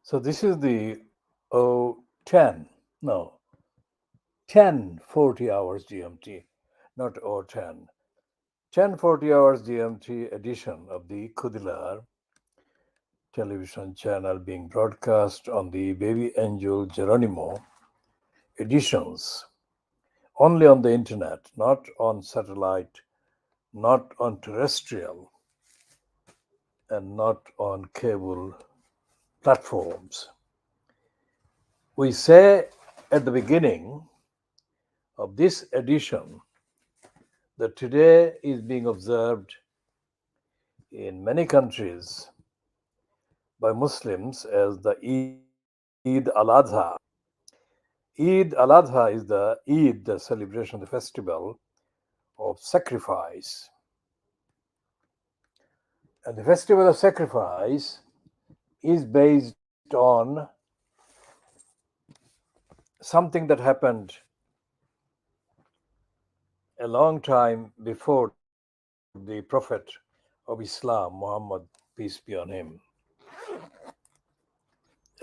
So this is the 010, no, 10:40 hours GMT, not 010. 10:40 hours GMT edition of the Khoodeelaar television channel being broadcast on the Baby Angel Geronimo editions, only on the internet, not on satellite, not on terrestrial, and not on cable platforms. We say at the beginning of this edition that today is being observed in many countries by Muslims as the Eid al-Adha. Eid al-Adha is the Eid, the celebration, the festival of sacrifice. And the festival of sacrifice is based on something that happened a long time before the Prophet of Islam, Muhammad, peace be on him,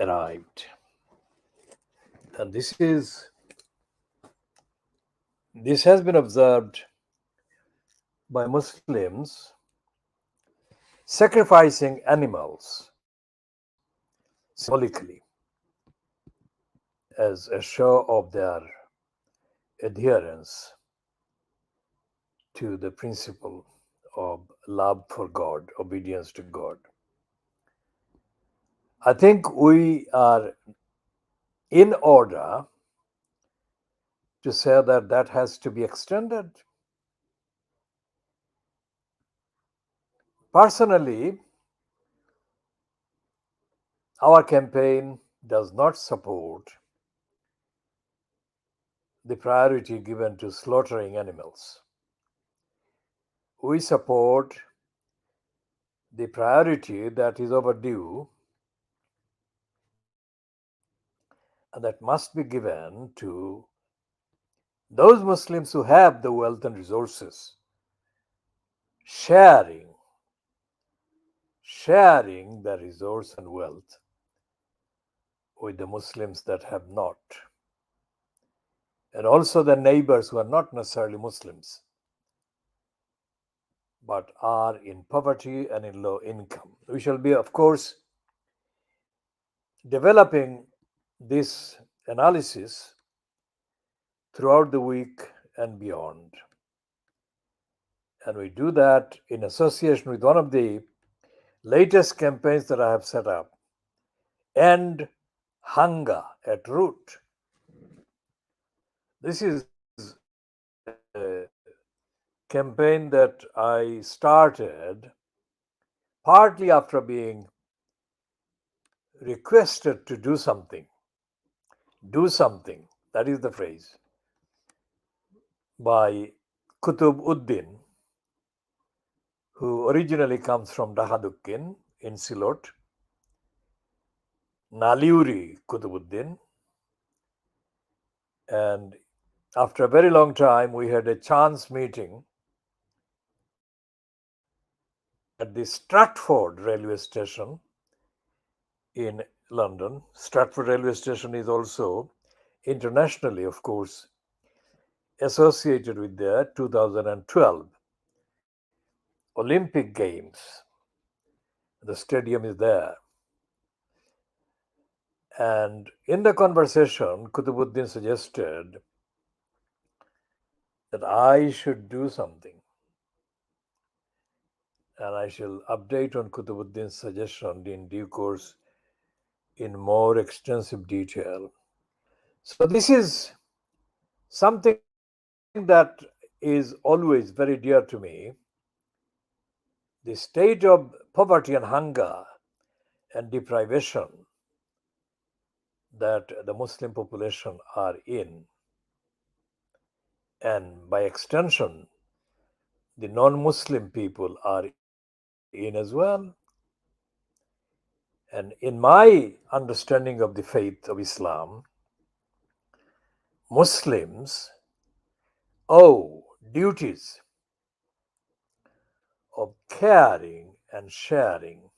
arrived. And this has been observed by Muslims sacrificing animals symbolically as a show of their adherence to the principle of love for God, obedience to God. I think we are in order to say that that has to be extended. Personally, our campaign does not support the priority given to slaughtering animals. We support the priority that is overdue and that must be given to those Muslims who have the wealth and resources, sharing the resource and wealth with the Muslims that have not, and also the neighbors who are not necessarily Muslims but are in poverty and in low income. We shall be, of course, developing this analysis throughout the week and beyond. And we do that in association with one of the latest campaigns that I have set up, End Hunger at Root. This is a campaign that I started partly after being requested to do something. Do something, that is the phrase, by Qutb-ud-Din, who originally comes from Dahadukkin in Silot, Naliuri Qutb-ud-Din. And after a very long time, we had a chance meeting at the Stratford railway station in London. Stratford railway station is also internationally, of course, associated with the 2012 Olympic Games. The stadium is there. And in the conversation, Qutb-ud-Din suggested that I should do something. And I shall update on Qutb-ud-Din's suggestion in due course in more extensive detail. So this is something that is always very dear to me. The state of poverty and hunger and deprivation that the Muslim population are in, and by extension, the non-Muslim people are in as well. And in my understanding of the faith of Islam, Muslims owe duties of caring and sharing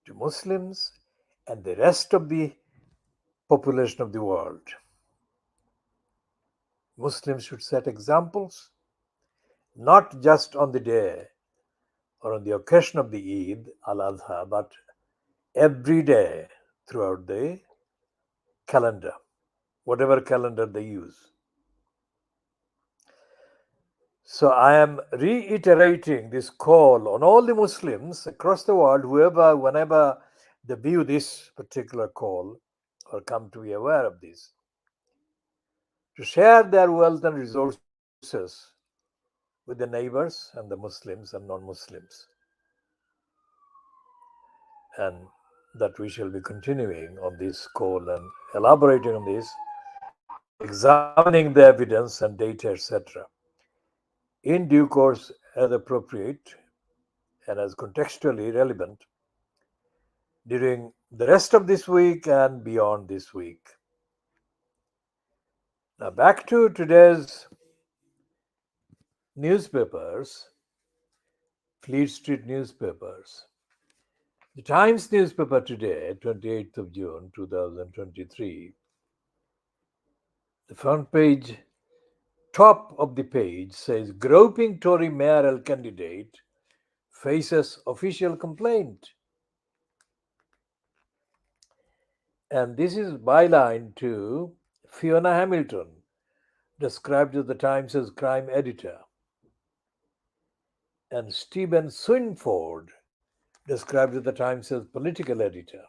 to Muslims and the rest of the population of the world. Muslims should set examples, not just on the day or on the occasion of the Eid al-Adha, but every day throughout the calendar, whatever calendar they use. So I am reiterating this call on all the Muslims across the world, whenever they view this particular call or come to be aware of this, to share their wealth and resources with the neighbors and the Muslims and non-Muslims. And that we shall be continuing on this call and elaborating on this, examining the evidence and data, etc. in due course as appropriate and as contextually relevant during the rest of this week and beyond this week. Now back to today's newspapers, Fleet Street newspapers. The Times newspaper today, 28th of June 2023, the front page, top of the page says, groping Tory mayoral candidate faces official complaint. And this is byline to Fiona Hamilton, described as the Times' crime editor, and Stephen Swinford, described as the Times' political editor.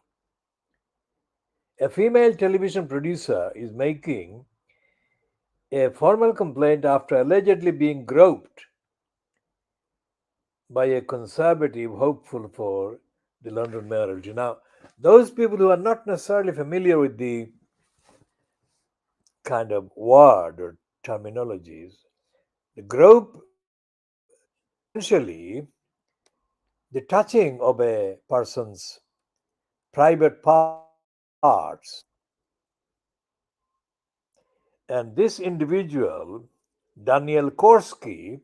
A female television producer is making a formal complaint after allegedly being groped by a conservative hopeful for the London mayoralty. Now, those people who are not necessarily familiar with the kind of word or terminologies, the grope essentially the touching of a person's private parts. And this individual, Daniel Korski,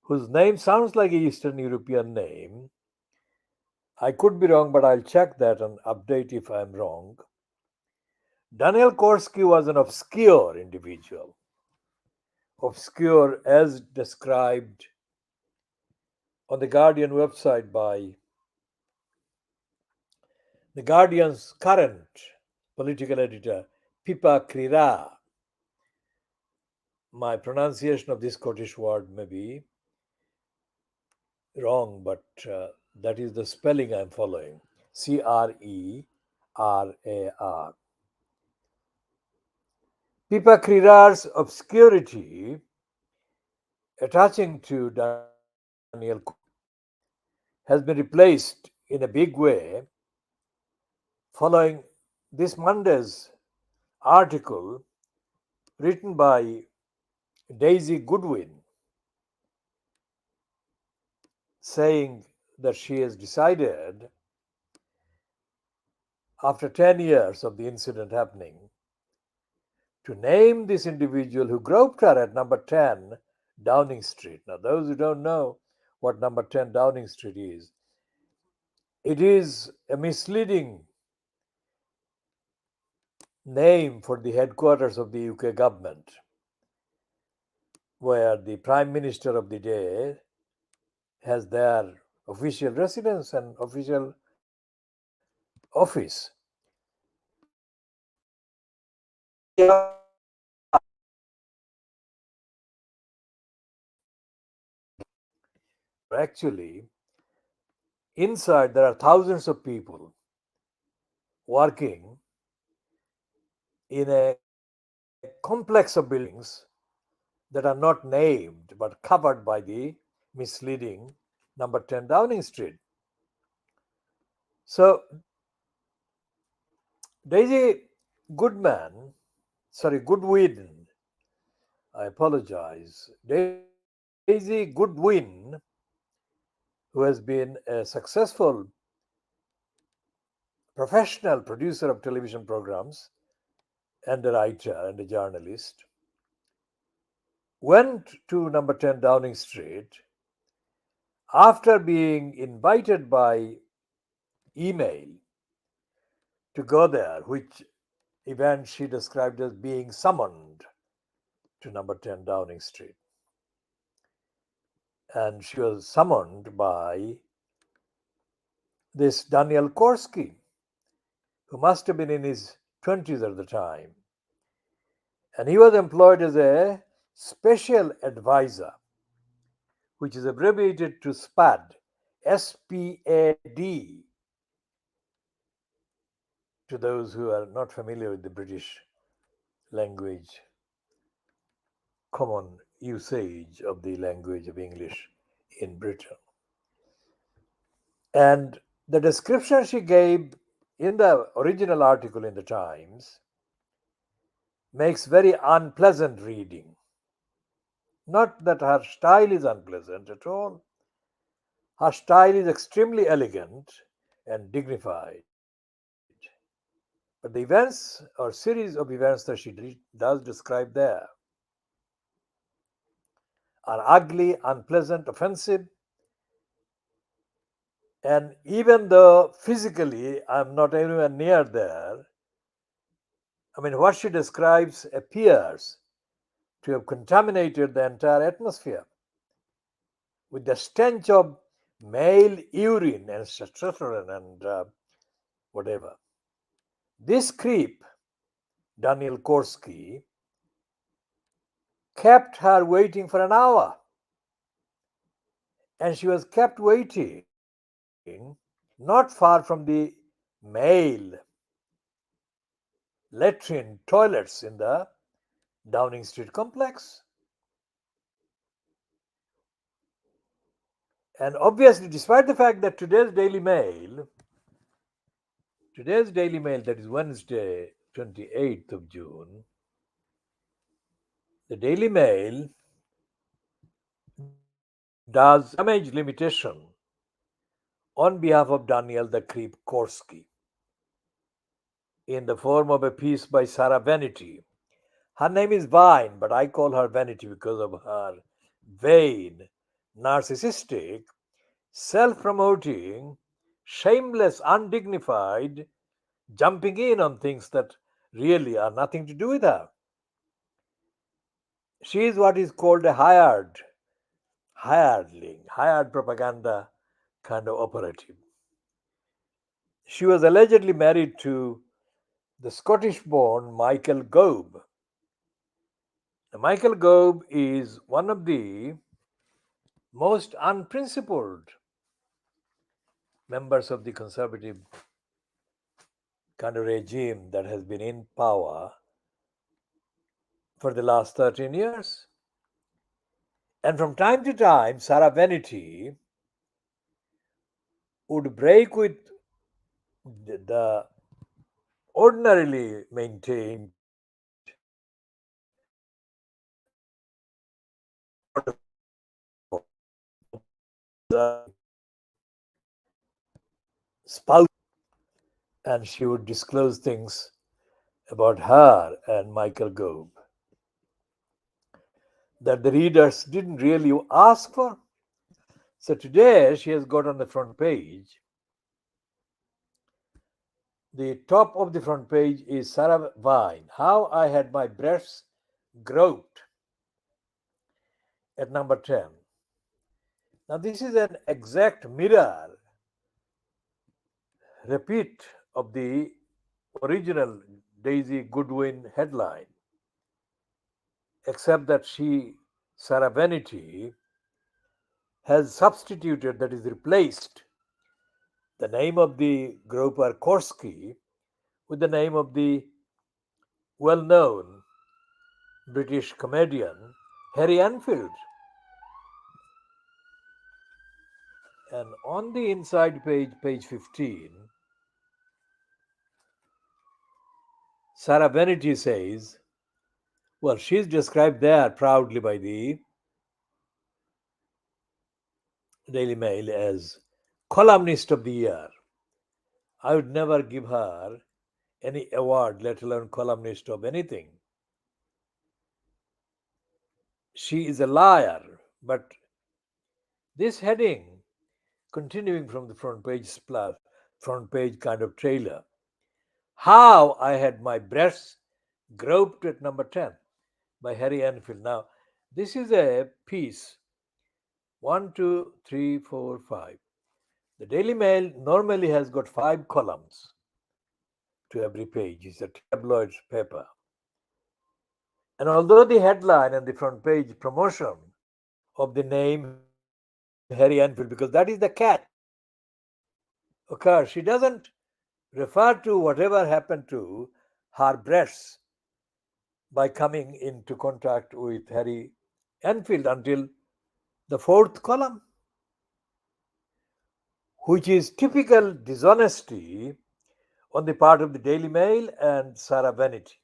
whose name sounds like an Eastern European name, I could be wrong, but I'll check that and update if I'm wrong. Daniel Korski was an obscure individual, obscure as described on the Guardian website by the Guardian's current political editor, Pippa Krira. My pronunciation of this Scottish word may be wrong, but that is the spelling I'm following. Crerar. Pippa Krira's obscurity attaching to Daniel has been replaced in a big way following this Monday's article written by Daisy Goodwin, saying that she has decided, after 10 years of the incident happening, to name this individual who groped her at number 10 Downing Street. Now, those who don't know what number 10 Downing Street is, it is a misleading name for the headquarters of the UK government, where the Prime Minister of the day has their official residence and official office. Actually, inside there are thousands of people working in a complex of buildings that are not named but covered by the misleading number 10 Downing Street. So Daisy Goodwin, I apologize. Daisy Goodwin, who has been a successful professional producer of television programs and a writer and a journalist, went to number 10 Downing Street after being invited by email to go there, which event she described as being summoned to number 10 Downing Street. And she was summoned by this Daniel Korski, who must have been in his 20s at the time. And he was employed as a special advisor, which is abbreviated to SPAD, SPAD, to those who are not familiar with the British language, common usage of the language of English in Britain. And the description she gave in the original article in the Times makes very unpleasant reading. Not that her style is unpleasant at all. Her style is extremely elegant and dignified. But the events or series of events that she does describe there are ugly, unpleasant, offensive. And even though physically I'm not anywhere near there, I mean, what she describes appears to have contaminated the entire atmosphere with the stench of male urine and testosterone and whatever. This creep, Daniel Korski, kept her waiting for an hour. And she was kept waiting not far from the male latrine toilets in the Downing Street complex. And obviously, despite the fact that today's Daily Mail, that is Wednesday, 28th of June, the Daily Mail does damage limitation on behalf of Daniel the Creep Korski in the form of a piece by Sarah Vanity. Her name is Vine, but I call her Vanity because of her vain, narcissistic, self-promoting, shameless, undignified jumping in on things that really are nothing to do with her. She is what is called a hired propaganda kind of operative. She was allegedly married to the Scottish-born Michael Gove. Now, Michael Gove is one of the most unprincipled members of the conservative kind of regime that has been in power for the last 13 years. And from time to time, Sarah Vanity would break with the ordinarily maintained spouse, and she would disclose things about her and Michael Gove that the readers didn't really ask for. So today she has got on the front page. The top of the front page is Sarah Vine, How I Had My Breasts Groped, at number 10. Now this is an exact mirror repeat of the original Daisy Goodwin headline, except that Sarah Vanity, has substituted, that is replaced, the name of the groper Korski with the name of the well-known British comedian Harry Enfield. And on the inside page, page 15, Sarah Vanity says, well, she's described there proudly by the Daily Mail as columnist of the year. I would never give her any award, let alone columnist of anything. She is a liar, but this heading, continuing from the front page kind of trailer, How I Had My Breasts Groped at number 10 by Harry Enfield. Now, this is a piece 1, 2, 3, 4, 5. The Daily Mail normally has got 5 columns to every page. It's a tabloid paper. And although the headline and the front page promotion of the name Harry Enfield, because that is the catch, occurs, she doesn't refer to whatever happened to her breasts by coming into contact with Harry Enfield until the fourth column, which is typical dishonesty on the part of the Daily Mail and Sarah Vanity.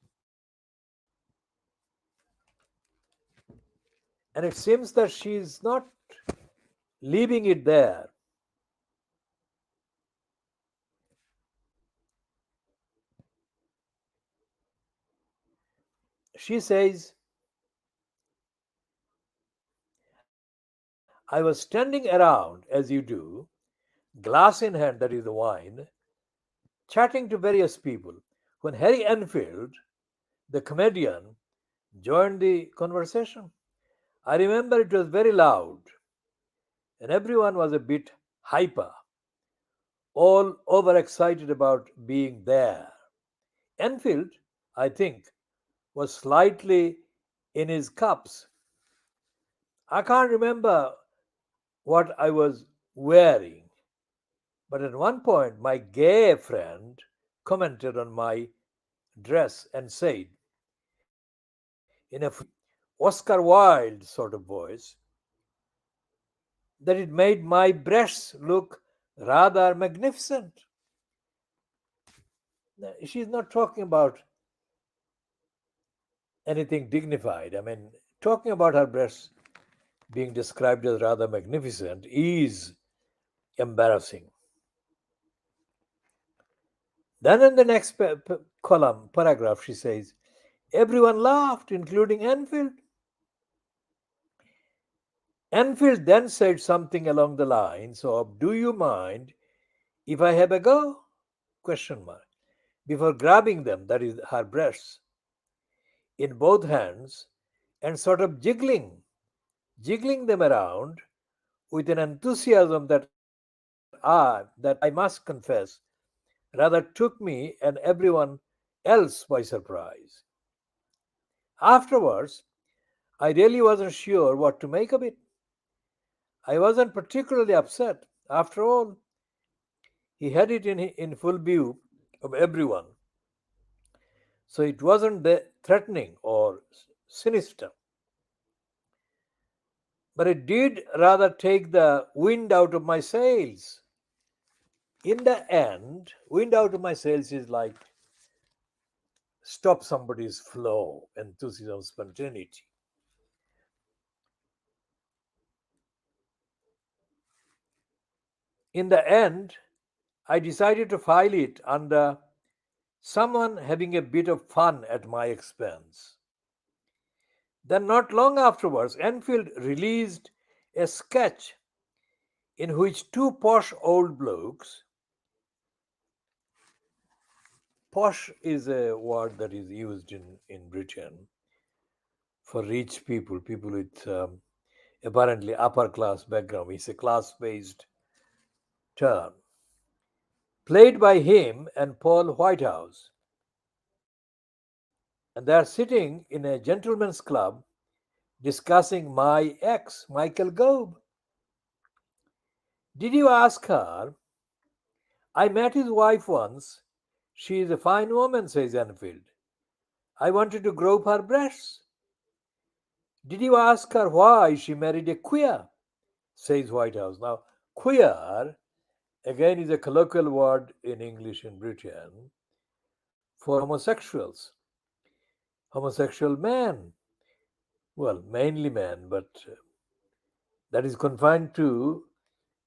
And it seems that she is not leaving it there. She says, I was standing around, as you do, glass in hand, that is the wine, chatting to various people, when Harry Enfield, the comedian, joined the conversation. I remember it was very loud, and everyone was a bit hyper, all overexcited about being there. Enfield, I think, was slightly in his cups. I can't remember what I was wearing, but at one point my gay friend commented on my dress and said, in a Oscar Wilde sort of voice, that it made my breasts look rather magnificent. She's not talking about anything dignified. I mean, talking about her breasts being described as rather magnificent is embarrassing. Then in the next column, paragraph, she says, everyone laughed, including Enfield. Enfield then said something along the lines of, do you mind if I have a go? Question mark. Before grabbing them, that is her breasts, in both hands and sort of jiggling them around with an enthusiasm that I must confess, rather took me and everyone else by surprise. Afterwards, I really wasn't sure what to make of it. I wasn't particularly upset. After all, he had it in full view of everyone, so it wasn't threatening or sinister. But it did rather take the wind out of my sails. In the end, wind out of my sails is like stop somebody's flow, enthusiasm, spontaneity. In the end, I decided to file it under someone having a bit of fun at my expense. Then, not long afterwards, Enfield released a sketch in which two posh old blokes, posh is a word that is used in Britain for rich people, people with apparently upper class background. It's a class based term, played by him and Paul Whitehouse. And they are sitting in a gentleman's club discussing my ex, Michael Gove. Did you ask her? I met his wife once. She is a fine woman, says Enfield. I wanted to grope her breasts. Did you ask her why she married a queer? Says Whitehouse. Now, queer, again, is a colloquial word in English in Britain for homosexuals. Homosexual man. Well, mainly men, but that is confined to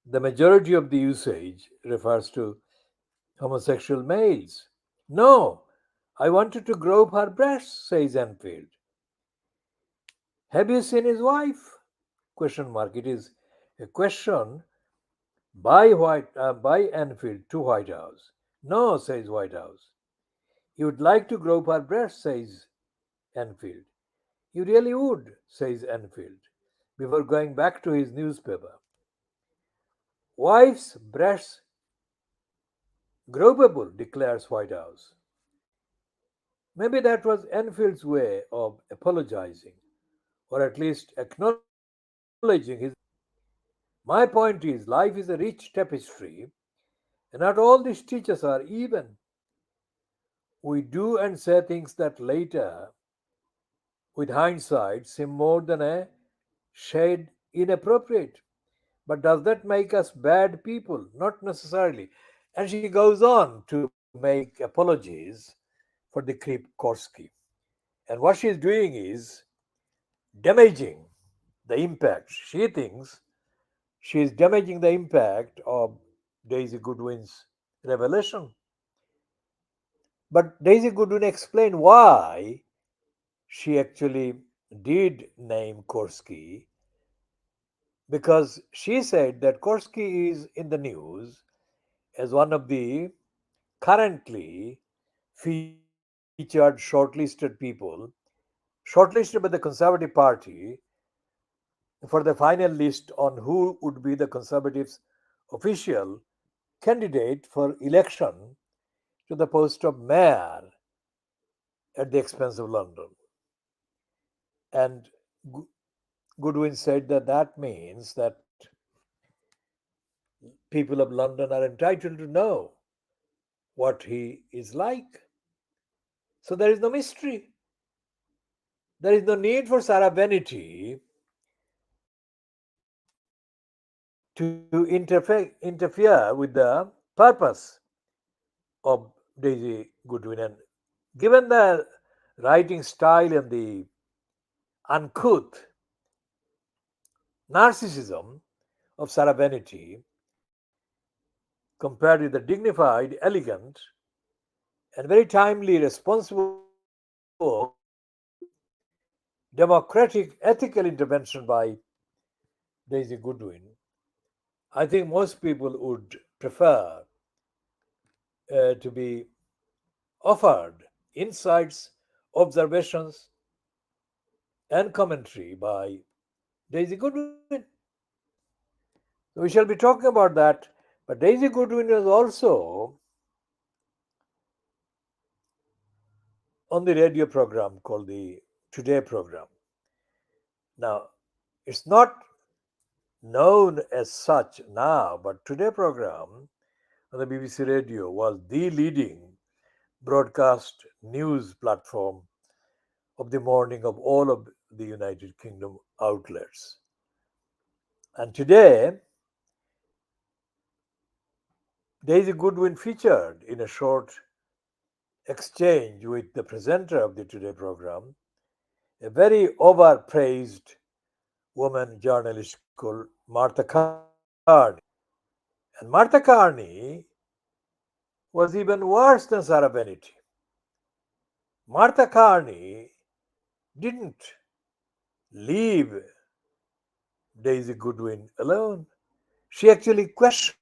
the majority of the usage refers to homosexual males. No, I wanted to grope her breasts, says Enfield. Have you seen his wife? Question mark. It is a question by Enfield to Whitehouse. No, says Whitehouse. You'd like to grope her breast, says Enfield. You really would, says Enfield, before going back to his newspaper. Wife's breasts gropeable, declares White House. Maybe that was Enfield's way of apologizing, or at least acknowledging his mistake. My point is, life is a rich tapestry, and not all the stitches are even. We do and say things that later, with hindsight, seem more than a shade inappropriate. But does that make us bad people? Not necessarily. And she goes on to make apologies for the creep Korski. And what she's doing is damaging the impact. She thinks she is damaging the impact of Daisy Goodwin's revelation. But Daisy Goodwin explained why she actually did name Korski, because she said that Korski is in the news as one of the currently featured shortlisted by the Conservative Party for the final list on who would be the Conservatives' official candidate for election to the post of mayor at the expense of London. And Goodwin said that that means that people of London are entitled to know what he is like. So there is no mystery. There is no need for Sarah Vanity to interfere with the purpose of Daisy Goodwin. And given the writing style and the uncouth narcissism of Sarah Vanity, compared with the dignified, elegant, and very timely, responsible, democratic, ethical intervention by Daisy Goodwin, I think most people would prefer to be offered insights, observations, and commentary by Daisy Goodwin. So we shall be talking about that. But Daisy Goodwin was also on the radio program called the Today program. Now, it's not known as such now, but Today program on the BBC Radio was the leading broadcast news platform of the morning of all of the United Kingdom outlets. And today, Daisy Goodwin featured in a short exchange with the presenter of the Today program, a very overpraised woman journalist called Martha Kearney. And Martha Kearney was even worse than Sarah Vanity. Martha Kearney didn't leave Daisy Goodwin alone. She actually questioned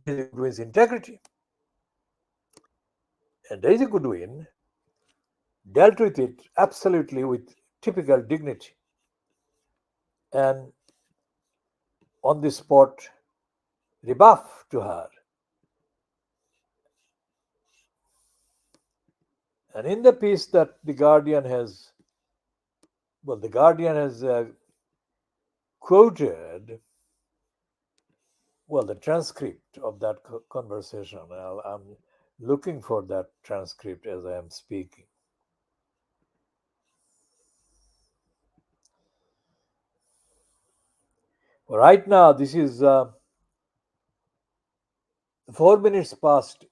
Daisy Goodwin's integrity. And Daisy Goodwin dealt with it absolutely with typical dignity and on the spot rebuff to her. And in the piece that the Guardian has quoted, the transcript of that conversation. I'm looking for that transcript as I am speaking. Right now, this is 4 minutes past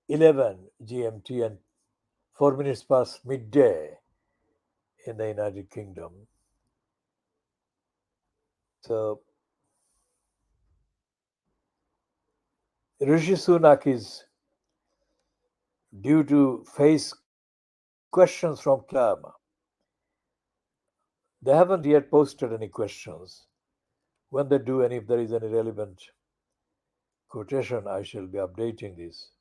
11 GMT and 4 minutes past midday in the United Kingdom. So, Rishi Sunak is due to face questions from Karma. They haven't yet posted any questions. When they do, and if there is any relevant quotation, I shall be updating this.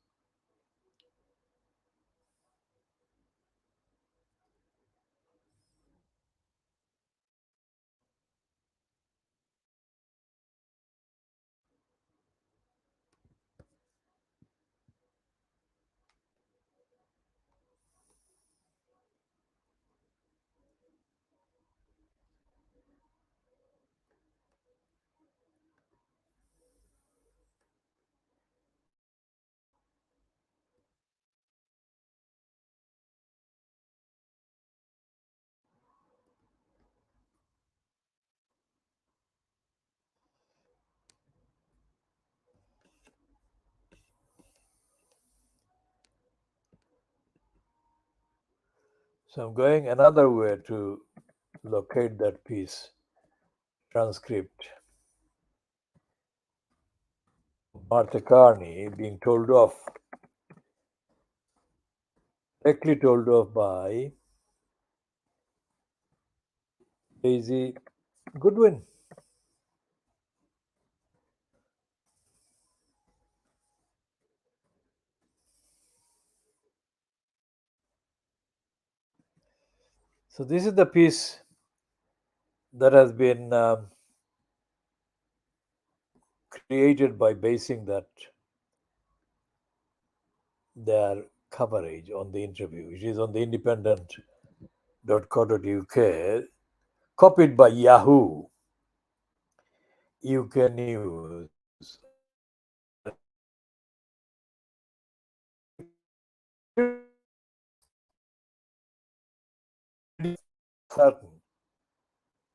So I'm going another way to locate that piece transcript. Martha Kearney being told off, directly told off by Daisy Goodwin. So this is the piece that has been created by basing that their coverage on the interview. It is on the independent.co.uk, copied by Yahoo, UK News, certain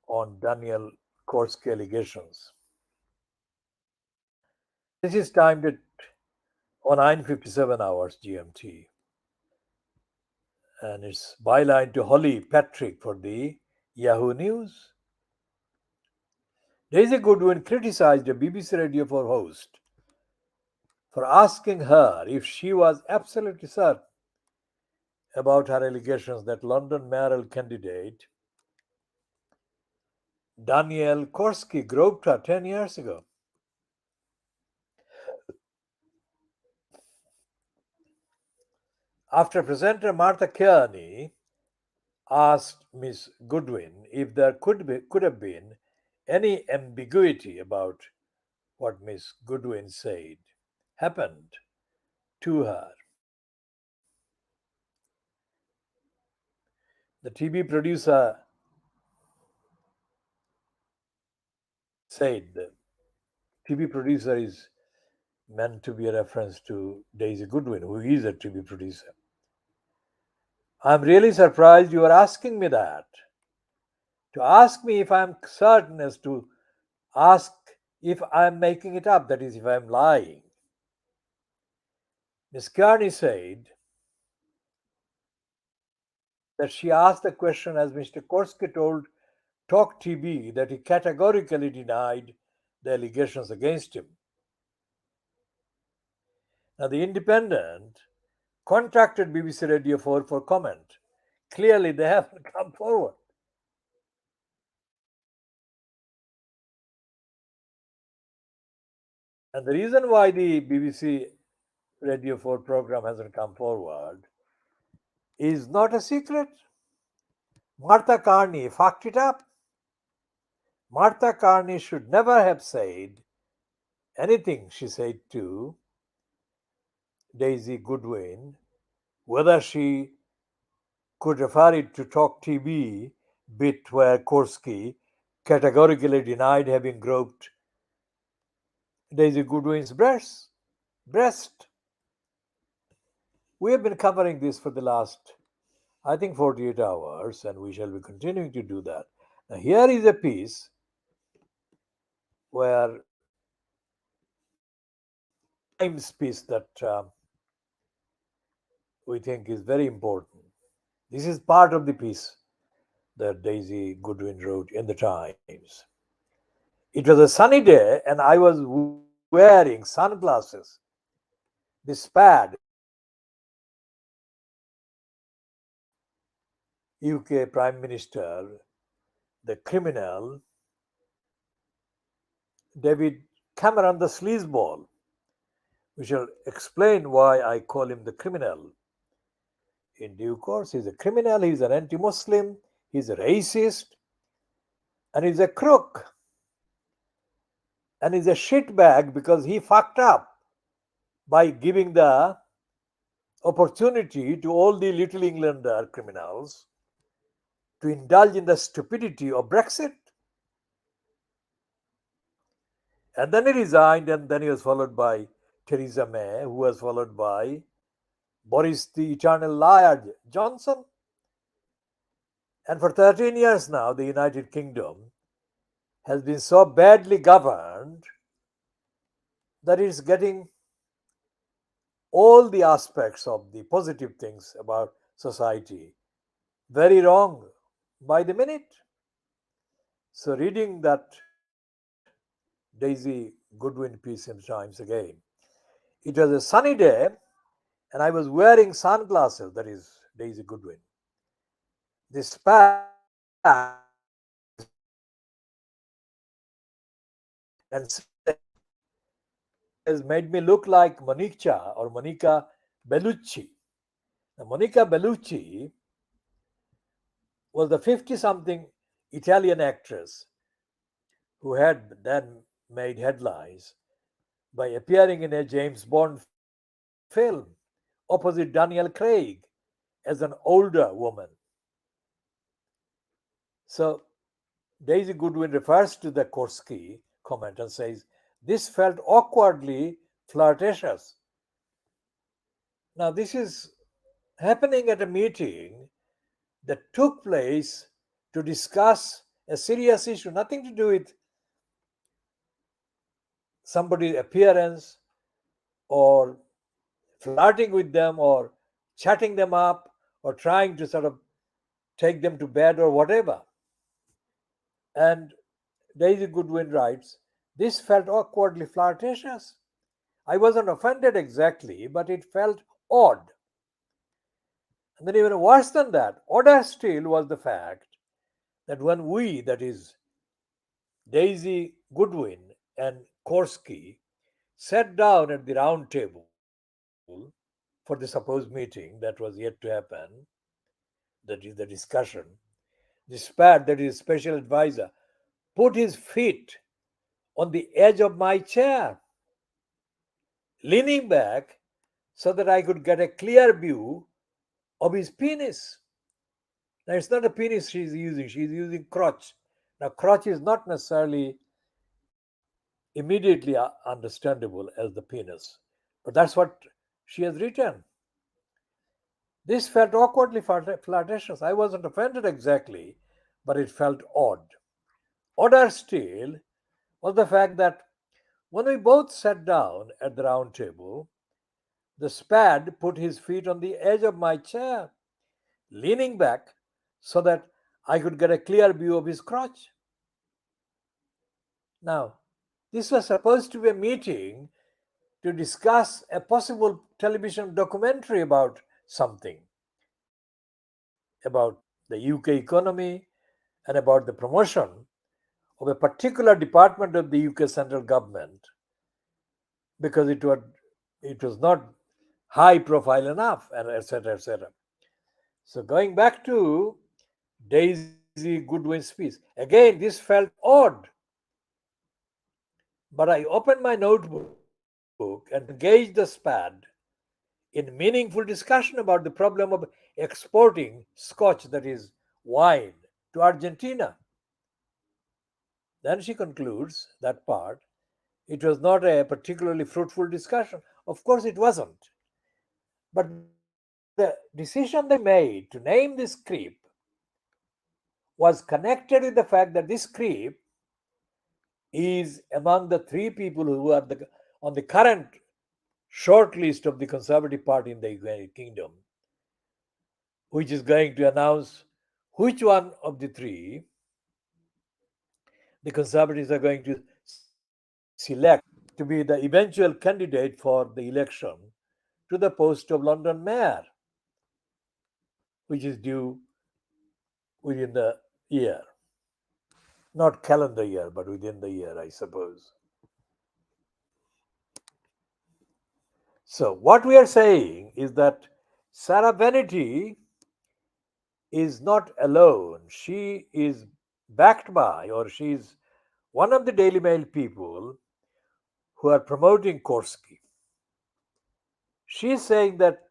on Daniel Korski allegations. This is timed at 9:57 hours GMT, and it's byline to Holly Patrick for the Yahoo News. Daisy Goodwin criticized a BBC Radio 4 host for asking her if she was absolutely certain about her allegations that London mayoral candidate Daniel Korski groped her 10 years ago. After presenter Martha Kearney asked Miss Goodwin if there could have been any ambiguity about what Miss Goodwin said happened to her, the TV producer said, the TV producer is meant to be a reference to Daisy Goodwin, who is a TV producer. I'm really surprised you are asking me that. To ask me if I'm certain as to ask if I'm making it up, that is, if I'm lying. Miss Kearney said that she asked the question as Mr. Korski told Talk TV that he categorically denied the allegations against him. Now, the Independent contacted BBC Radio 4 for comment. Clearly, they haven't come forward. And the reason why the BBC Radio 4 program hasn't come forward is not a secret. Martha Kearney fucked it up. Martha Kearney should never have said anything she said to Daisy Goodwin, whether she could refer it to Talk TV bit where Korski categorically denied having groped Daisy Goodwin's breast. We have been covering this for the last, I think, 48 hours, and we shall be continuing to do that. Now, here is a piece where Times piece that we think is very important. This is part of the piece that Daisy Goodwin wrote in the Times. It was a sunny day, and I was wearing sunglasses. This pad, UK Prime Minister, the criminal, David Cameron, the sleazeball. We shall explain why I call him the criminal. In due course, he's a criminal, he's an anti-Muslim, he's a racist, and he's a crook. And he's a shitbag because he fucked up by giving the opportunity to all the Little Englander criminals to indulge in the stupidity of Brexit. And then he resigned, and then he was followed by Theresa May, who was followed by Boris, the eternal liar, Johnson. And for 13 years now, the United Kingdom has been so badly governed that it's getting all the aspects of the positive things about society very wrong by the minute. So, reading that Daisy Goodwin piece in Times again, it was a sunny day and I was wearing sunglasses, that is Daisy Goodwin. This pad and has made me look like Monica or Monica Bellucci. Now, Monica Bellucci was the 50 something Italian actress who had then made headlines by appearing in a James Bond film opposite Daniel Craig as an older woman. So Daisy Goodwin refers to the Korski comment and says, "This felt awkwardly flirtatious." Now, this is happening at a meeting that took place to discuss a serious issue, nothing to do with somebody's appearance or flirting with them or chatting them up or trying to sort of take them to bed or whatever. And Daisy Goodwin writes, "This felt awkwardly flirtatious. I wasn't offended exactly, but it felt odd." And then, even worse than that, odder still was the fact that when we, that is, Daisy Goodwin and Korski, sat down at the round table for the supposed meeting that was yet to happen, that is the discussion, the SPAD, that is special advisor, put his feet on the edge of my chair, leaning back so that I could get a clear view of his penis. Now, it's not a penis she's using crotch. Now, crotch is not necessarily immediately understandable as the penis, but that's what she has written. This felt awkwardly flirtatious. I wasn't offended exactly, but it felt odd. Odder still was the fact that when we both sat down at the round table, the SPAD put his feet on the edge of my chair, leaning back so that I could get a clear view of his crotch. Now, this was supposed to be a meeting to discuss a possible television documentary about something, about the UK economy and about the promotion of a particular department of the UK central government, because it was not high profile enough, and etc. etc. So, going back to Daisy Goodwin's piece, again, this felt odd, but I opened my notebook and engaged the SPAD in meaningful discussion about the problem of exporting scotch, that is, wine, to Argentina. Then she concludes that part. It was not a particularly fruitful discussion. Of course, it wasn't. But the decision they made to name this creep was connected with the fact that this creep is among the three people who are on the current short list of the Conservative Party in the United Kingdom, which is going to announce which one of the three the Conservatives are going to select to be the eventual candidate for the election to the post of London Mayor, which is due within the year. Not calendar year, but within the year, I suppose. So, what we are saying is that Sarah Vanity is not alone. She is backed by, or she's one of the Daily Mail people who are promoting Korski. She's saying that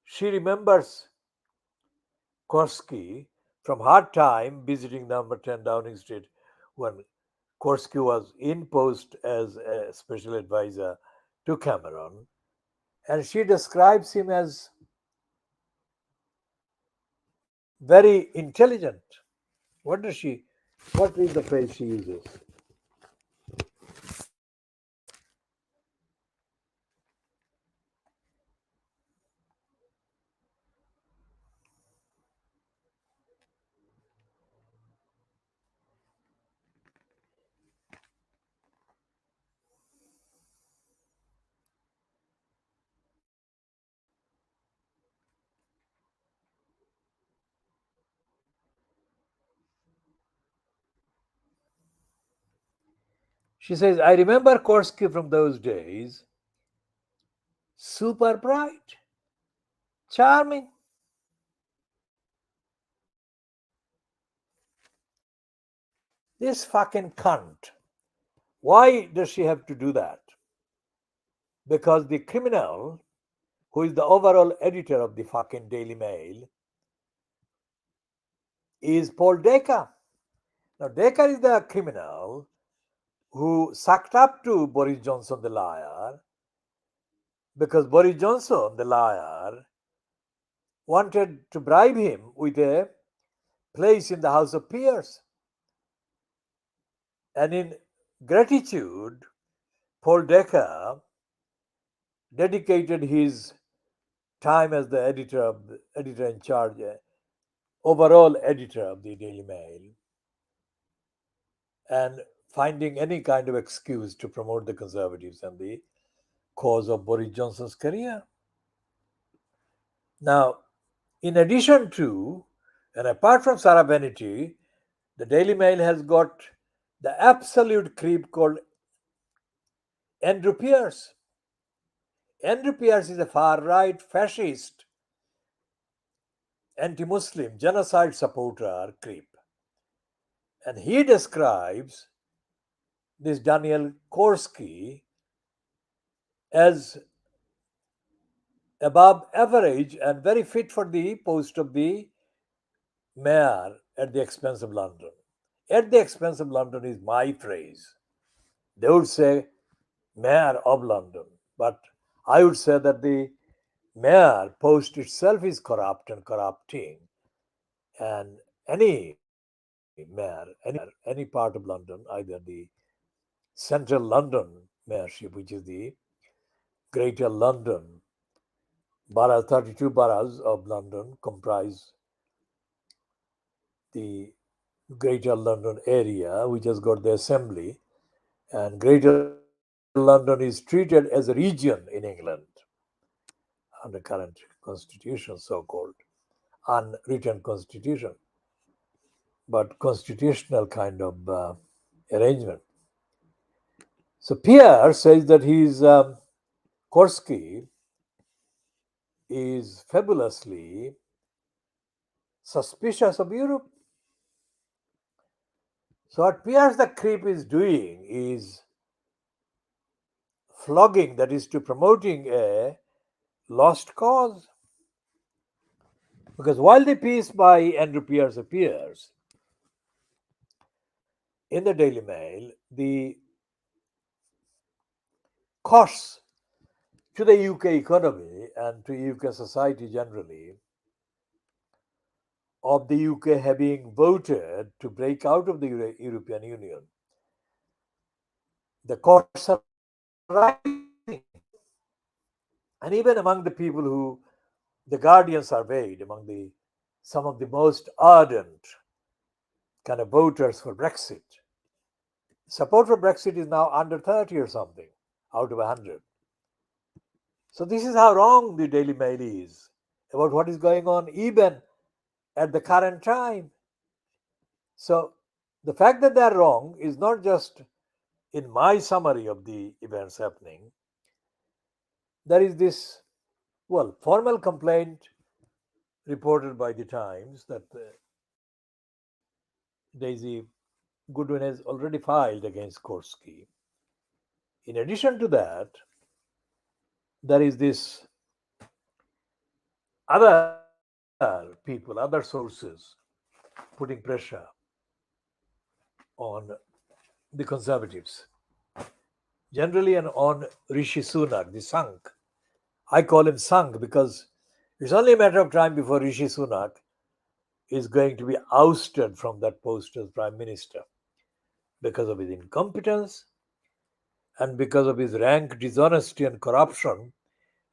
she remembers Korski from her time visiting number 10 Downing Street when Korski was in post as a special advisor to Cameron. And she describes him as very intelligent. What is the phrase she uses? She says, I remember Korski from those days. Super bright, charming. This fucking cunt. Why does she have to do that? Because the criminal, who is the overall editor of the fucking Daily Mail, is Paul Decker. Now, Decker is the criminal who sucked up to Boris Johnson, the liar, because Boris Johnson, the liar, wanted to bribe him with a place in the House of Peers. And in gratitude, Paul Decker dedicated his time as the editor in charge, overall editor of the Daily Mail, and finding any kind of excuse to promote the Conservatives and the cause of Boris Johnson's career. Now, in addition to, and apart from Sarah Vanity, the Daily Mail has got the absolute creep called Andrew Pierce. Andrew Pierce is a far-right fascist, anti-Muslim, genocide supporter creep. And he describes this Daniel Korski as above average and very fit for the post of the mayor at the expense of London. At the expense of London is my phrase. They would say mayor of London, but I would say that the mayor post itself is corrupt and corrupting, and any mayor, any part of London, either the central London mayorship, which is the Greater London borough, 32 boroughs of London comprise the Greater London area, which has got the assembly, and Greater London is treated as a region in England under current constitution, so-called unwritten constitution, but constitutional kind of arrangement. So Pierre says that his Korski is fabulously suspicious of Europe. So what Pierce the creep is doing is flogging, that is to promoting a lost cause. Because while the piece by Andrew Pierce appears in the Daily Mail, the costs to the UK economy and to UK society generally of the UK having voted to break out of the European Union, the costs are rising. And even among the people who the Guardian surveyed, among the some of the most ardent kind of voters for Brexit, support for Brexit is now under 30 or something out of 100. So this is how wrong the Daily Mail is about what is going on even at the current time. So the fact that they are wrong is not just in my summary of the events happening. There is this, well, formal complaint reported by the Times that Daisy Goodwin has already filed against Korski. In addition to that, there is this other people, other sources putting pressure on the Conservatives, generally, and on Rishi Sunak, the sunk. I call him sunk because it's only a matter of time before Rishi Sunak is going to be ousted from that post as Prime Minister because of his incompetence and because of his rank dishonesty and corruption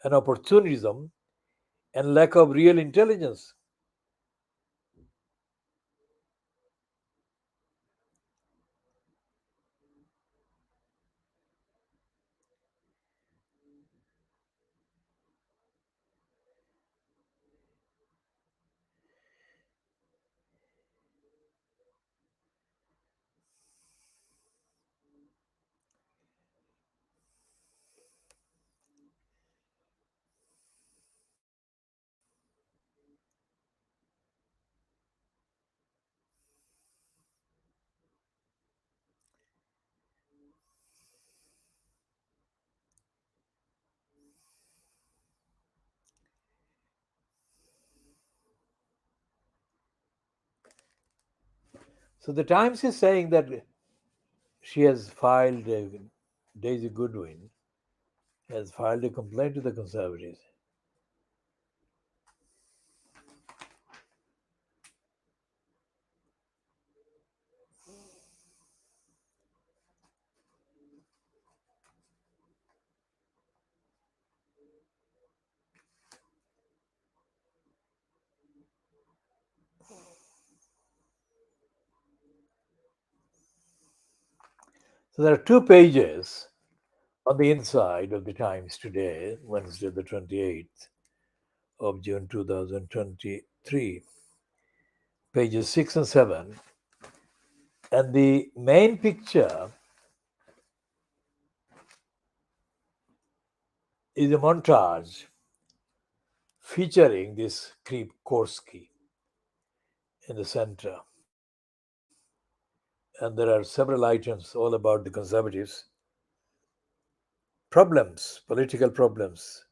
and opportunism and lack of real intelligence. So the Times is saying that she has filed, Daisy Goodwin has filed a complaint to the Conservatives. So there are 2 pages on the inside of the Times today, Wednesday, the 28th of June 2023, pages 6 and 7. And the main picture is a montage featuring this creep Korski in the center. And there are several items all about the Conservatives' problems, political problems.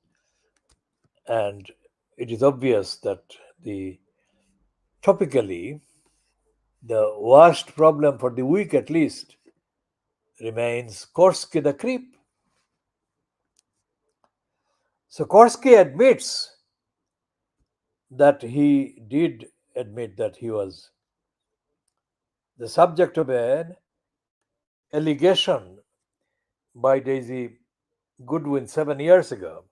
And it is obvious that topically, the worst problem for the week at least remains Korski the creep. So Korski admits that he did admit that he was the subject of an allegation by Daisy Goodwin 7 years ago.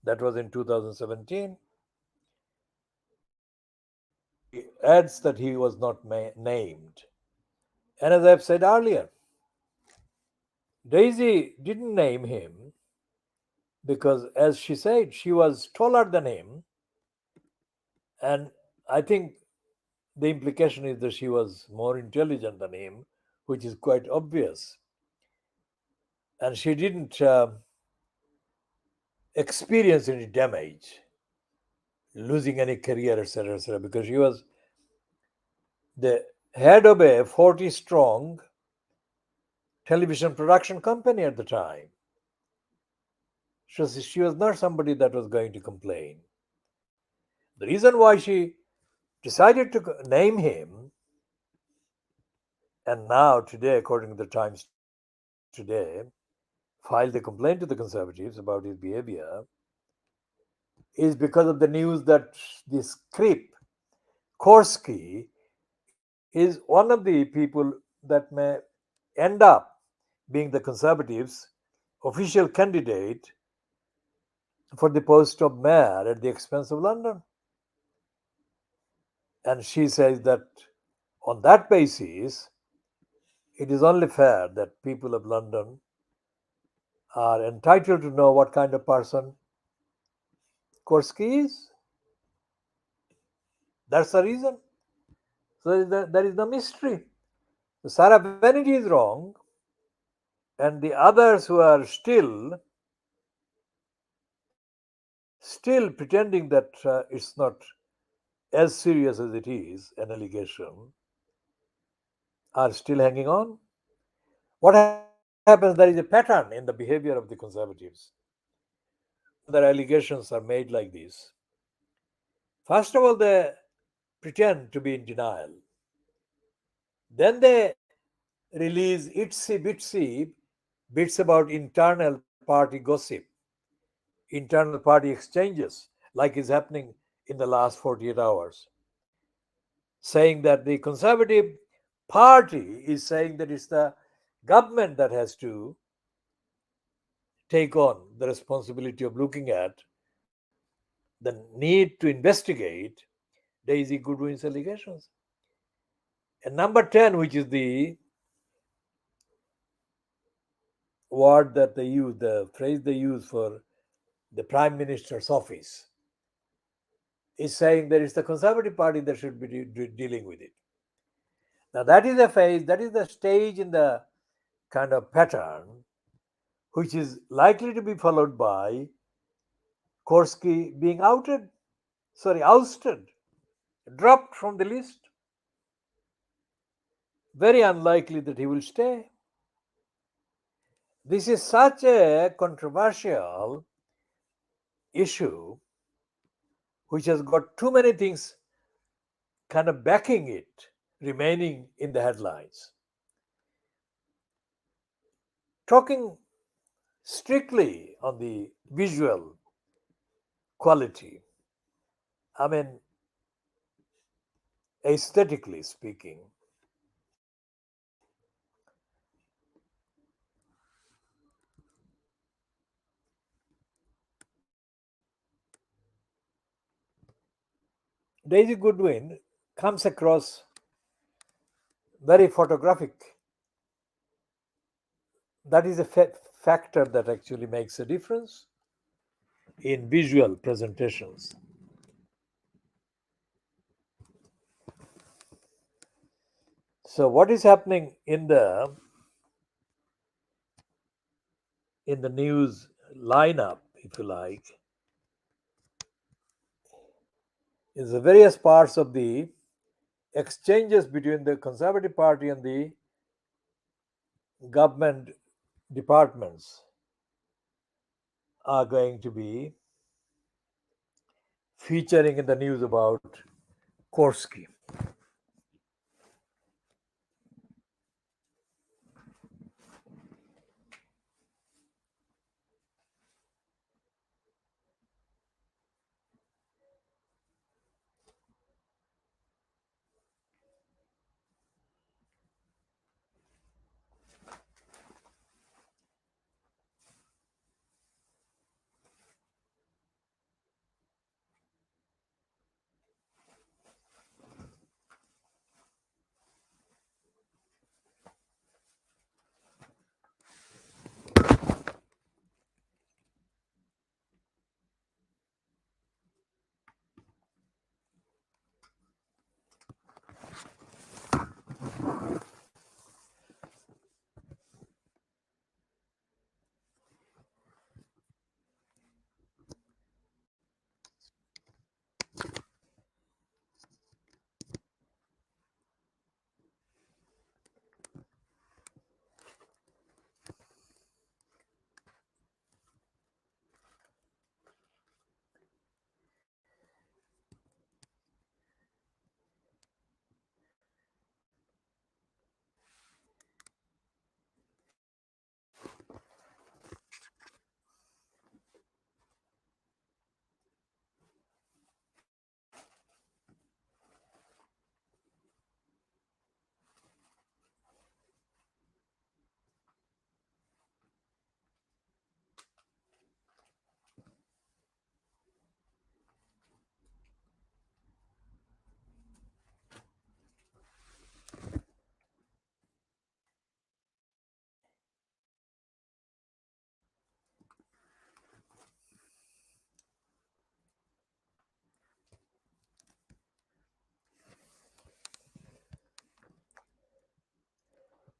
That was in 2017. He adds that he was not named. And as I've said earlier, Daisy didn't name him because, as she said, she was taller than him. And I think the implication is that she was more intelligent than him, which is quite obvious. And she didn't experience any damage, losing any career, etc., because she was the head of a 40-strong television production company at the time. She was not somebody that was going to complain. The reason why she decided to name him, and now today, according to the Times today, filed a complaint to the Conservatives about his behavior, is because of the news that this creep, Korski, is one of the people that may end up being the Conservatives' official candidate for the post of mayor at the expense of London. And she says that on that basis, it is only fair that people of London are entitled to know what kind of person Korski is. That's the reason. So there is no mystery. So Sarah Vanity is wrong, and the others who are still pretending that it's not as serious as it is, an allegation, are still hanging on. What happens? There is a pattern in the behavior of the Conservatives. Their allegations are made like this. First of all, they pretend to be in denial. Then they release itsy bitsy bits about internal party gossip, internal party exchanges, like is happening in the last 48 hours, saying that the Conservative Party is saying that it's the government that has to take on the responsibility of looking at the need to investigate Daisy Goodwin's allegations. And number 10, which is the word that they use, the phrase they use for the Prime Minister's office, is saying that it's the Conservative Party that should be dealing with it. Now, that is a phase, that is the stage in the kind of pattern which is likely to be followed by Korski being ousted, dropped from the list. Very unlikely that he will stay. This is such a controversial issue which has got too many things kind of backing it, remaining in the headlines. Talking strictly on the visual quality, I mean, aesthetically speaking, Daisy Goodwin comes across very photographic. That is a factor that actually makes a difference in visual presentations. So what is happening in the news lineup, if you like, is the various parts of the exchanges between the Conservative Party and the government departments are going to be featuring in the news about Korski.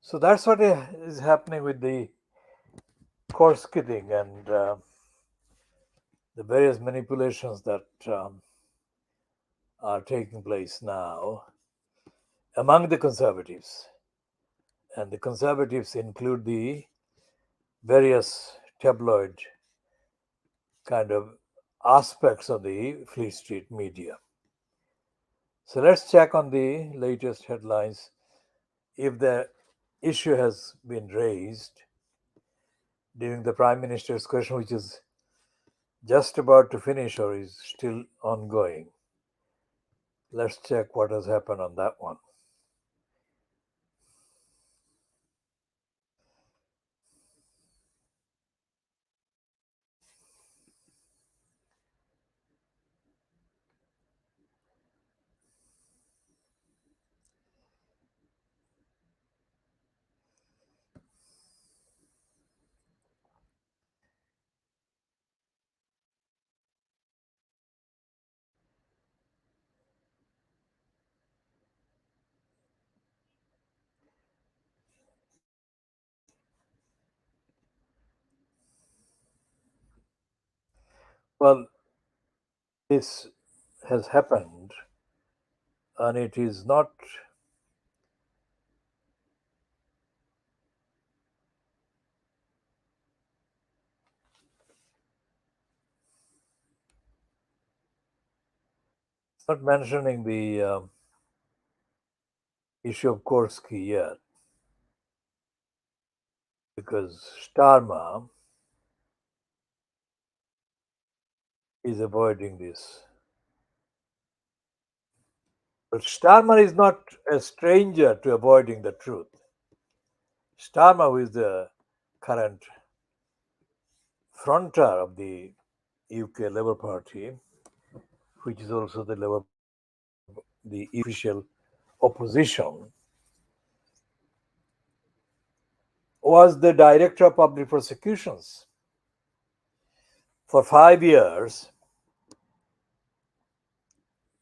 So that's what is happening with the Korski thing and the various manipulations that are taking place now among the Conservatives. And the Conservatives include the various tabloid kind of aspects of the Fleet Street media. So let's check on the latest headlines if the issue has been raised during the Prime Minister's question, which is just about to finish or is still ongoing. Let's check what has happened on that one. Well, this has happened and it is not mentioning the issue of Korski yet, because Starmer is avoiding this. But Starmer is not a stranger to avoiding the truth. Starmer, who is the current fronter of the UK Labour Party, which is also the official opposition, was the director of public prosecutions for 5 years.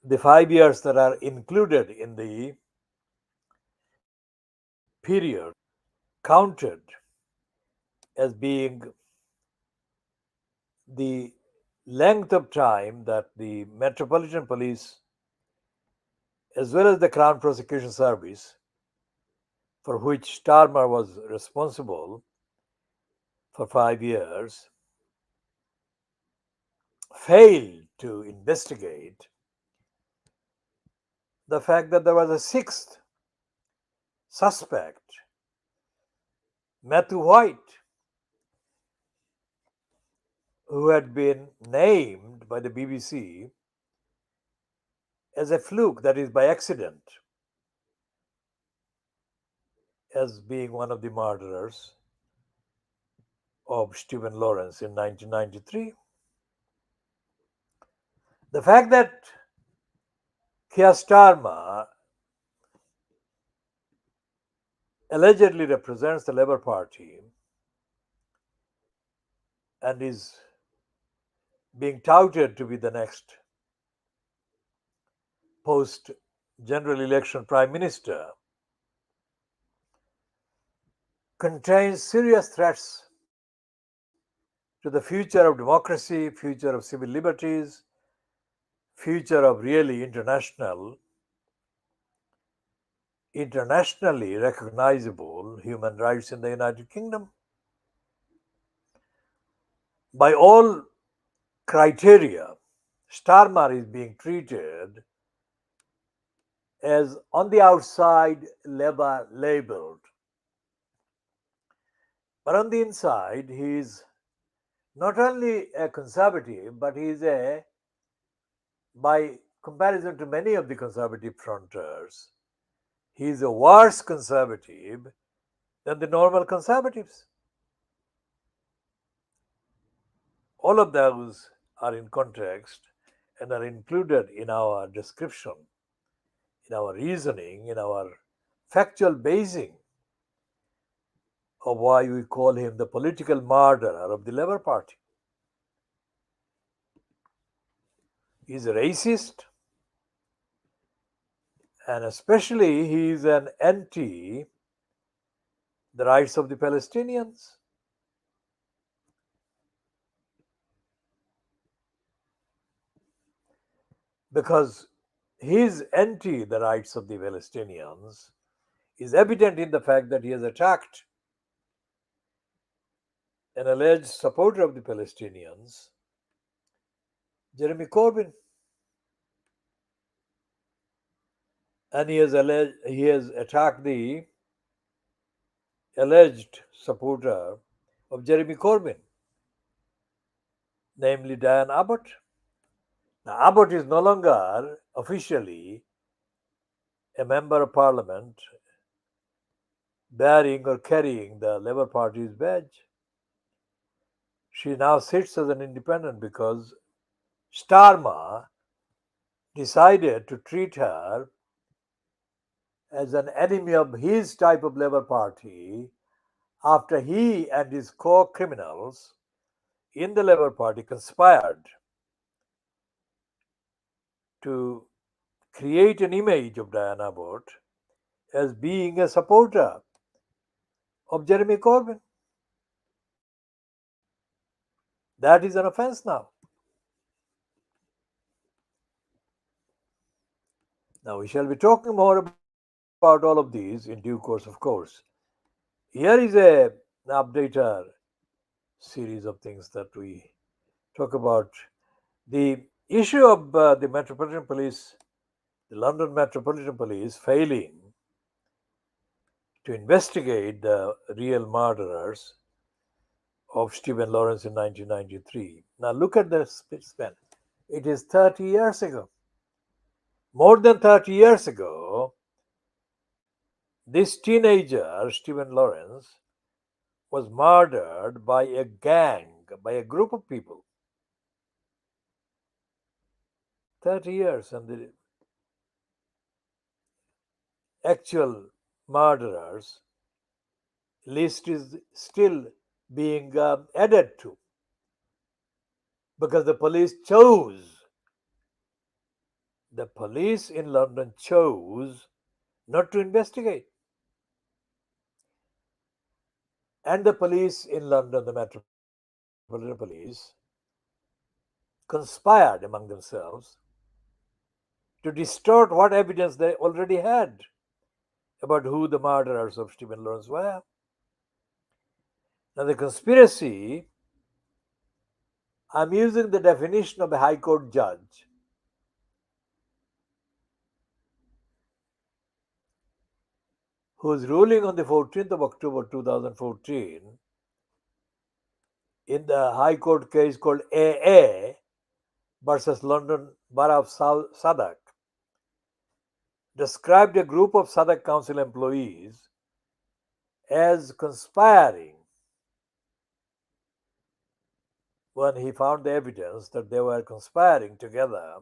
The 5 years that are included in the period counted as being the length of time that the Metropolitan Police, as well as the Crown Prosecution Service, for which Starmer was responsible for 5 years, failed to investigate the fact that there was a sixth suspect, Matthew White, who had been named by the BBC as a fluke, that is, by accident, as being one of the murderers of Stephen Lawrence in 1993. The fact that Keir Starmer allegedly represents the Labour Party and is being touted to be the next post general election Prime Minister contains serious threats to the future of democracy, future of civil liberties, future of really internationally recognizable human rights in the United Kingdom. By all criteria, Starmer is being treated as on the outside Labour labeled, but on the inside he is not only a conservative, but he is by comparison to many of the conservative fronters, he is a worse conservative than the normal conservatives. All of those are in context and are included in our description, in our reasoning, in our factual basing of why we call him the political murderer of the Labour Party. He is a racist, and especially he is an anti the rights of the Palestinians. Because he is anti the rights of the Palestinians is evident in the fact that he has attacked an alleged supporter of the Palestinians, Jeremy Corbyn. And he has attacked the alleged supporter of Jeremy Corbyn, namely Diane Abbott. Now, Abbott is no longer officially a member of parliament bearing or carrying the Labour Party's badge. She now sits as an independent because Starmer decided to treat her as an enemy of his type of Labour Party after he and his co-criminals in the Labour Party conspired to create an image of Diane Abbott as being a supporter of Jeremy Corbyn. That is an offense now. Now, we shall be talking more about all of these in due course, of course. Here is an updater series of things that we talk about. The issue of the Metropolitan Police, the London Metropolitan Police failing to investigate the real murderers of Stephen Lawrence in 1993. Now look at the span. It is 30 years ago. More than 30 years ago, this teenager, Stephen Lawrence, was murdered by a gang, by a group of people. 30 years, and the actual murderers list is still being added to because the police in London chose not to investigate. And the police in London, the Metropolitan Police, conspired among themselves to distort what evidence they already had about who the murderers of Stephen Lawrence were. Now, the conspiracy, I'm using the definition of a High Court judge whose ruling on the 14th of October 2014 in the High Court case called AA versus London Borough of Southwark described a group of Southwark Council employees as conspiring when he found the evidence that they were conspiring together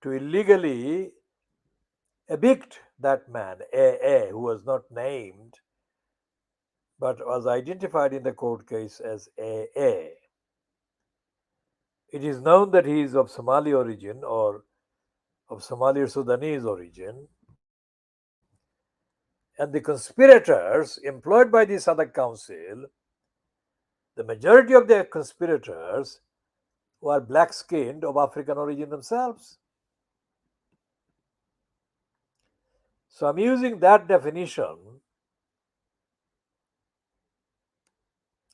to illegally evict that man, AA, who was not named but was identified in the court case as AA. It is known that he is of Somali origin or of Somali or Sudanese origin. And the conspirators employed by the Southwark Council, the majority of the conspirators were black skinned of African origin themselves. So I'm using that definition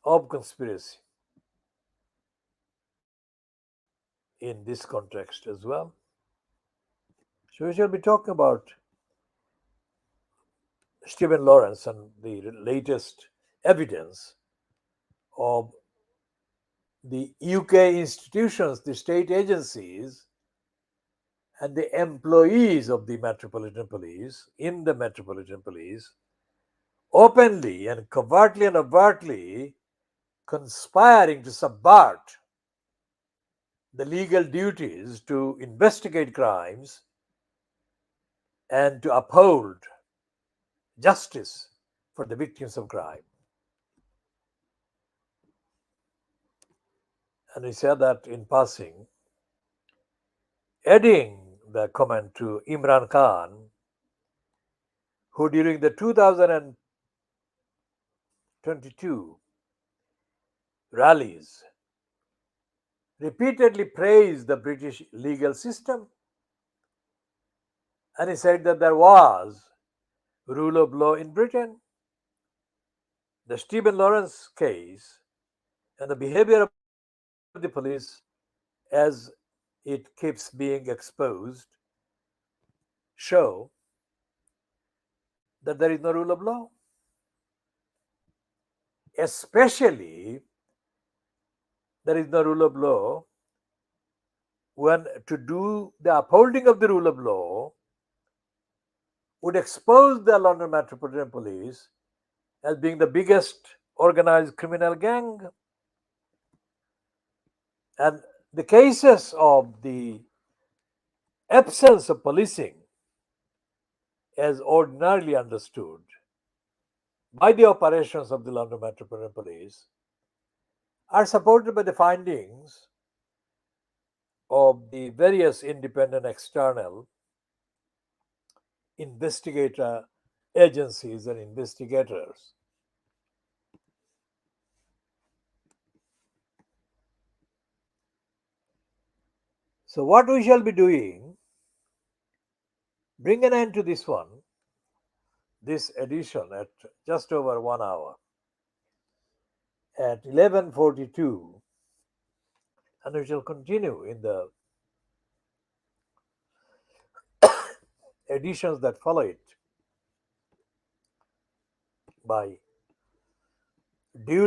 of conspiracy in this context as well. So we shall be talking about Stephen Lawrence and the latest evidence of the UK institutions, the state agencies, and the employees of the Metropolitan Police in the Metropolitan Police openly and covertly and overtly conspiring to subvert the legal duties to investigate crimes and to uphold justice for the victims of crime. And we said that in passing, adding the comment to Imran Khan, who during the 2022 rallies repeatedly praised the British legal system. And he said that there was rule of law in Britain. The Stephen Lawrence case and the behavior of the police as it keeps being exposed show that there is no rule of law. Especially, there is no rule of law when to do the upholding of the rule of law would expose the London Metropolitan Police as being the biggest organized criminal gang. And the cases of the absence of policing, as ordinarily understood by the operations of the London Metropolitan Police, are supported by the findings of the various independent external investigator agencies and investigators. So what we shall be doing, bring an end to this one, this edition at just over 1 hour at 11:42, and we shall continue in the editions that follow it Bye. Do you